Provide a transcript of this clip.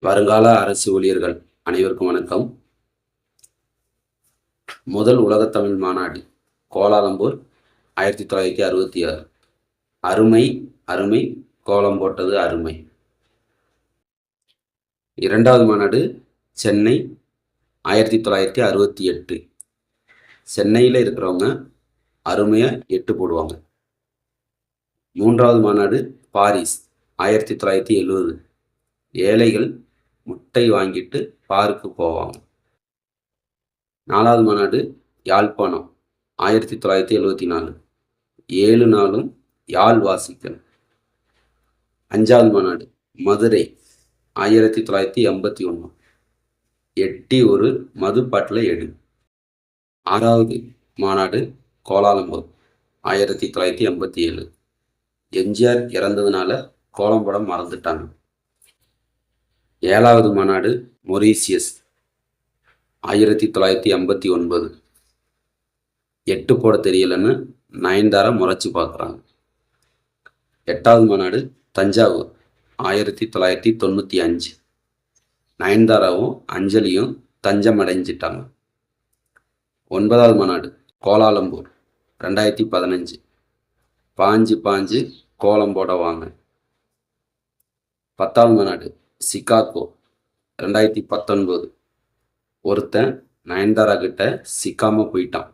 வருங்கால அரசு ஊழியர்கள் அனைவருக்கும் வணக்கம். முதல் உலகத்தமிழ் மாநாடு கோலாலம்பூர் 1966. அருமை அருமை கோலம் போட்டது அருமை. இரண்டாவது மாநாடு சென்னை 1968. சென்னையில் இருக்கிறவங்க அருமையாக 8 போடுவாங்க. மூன்றாவது மாநாடு பாரிஸ் 1970. ஏழைகள் முட்டை வாங்கிட்டு பாருக்கு போவாங்க. நாலாவது மாநாடு யாழ்ப்பாணம் 1974. 7 நாளும் யாழ் வாசிக்கணும். அஞ்சாவது மாநாடு மதுரை 1981. எட்டி ஒரு மது பாட்டில் எடு. ஆறாவது மாநாடு கோலாலம்பூர் 1987. எம்ஜிஆர் இறந்ததுனால கோலம்படம் மறந்துட்டாங்க. ஏழாவது மாநாடு மொரீசியஸ் 1989. 8 போட தெரியலன்னு நயன்தாரா முறைச்சி பார்க்குறாங்க. எட்டாவது மாநாடு தஞ்சாவூர் 1995. நயன்தாராவும் அஞ்சலியும் தஞ்சம் அடைஞ்சிட்டாங்க. 9வது மாநாடு கோலாலம்பூர் 2015. பாஞ்சு கோலம் போட வாங்க. 10வது மாநாடு சிகாகோ 2019. ஒருத்தன் நயன்தாரா கிட்ட சிக்காம போயிட்டான்.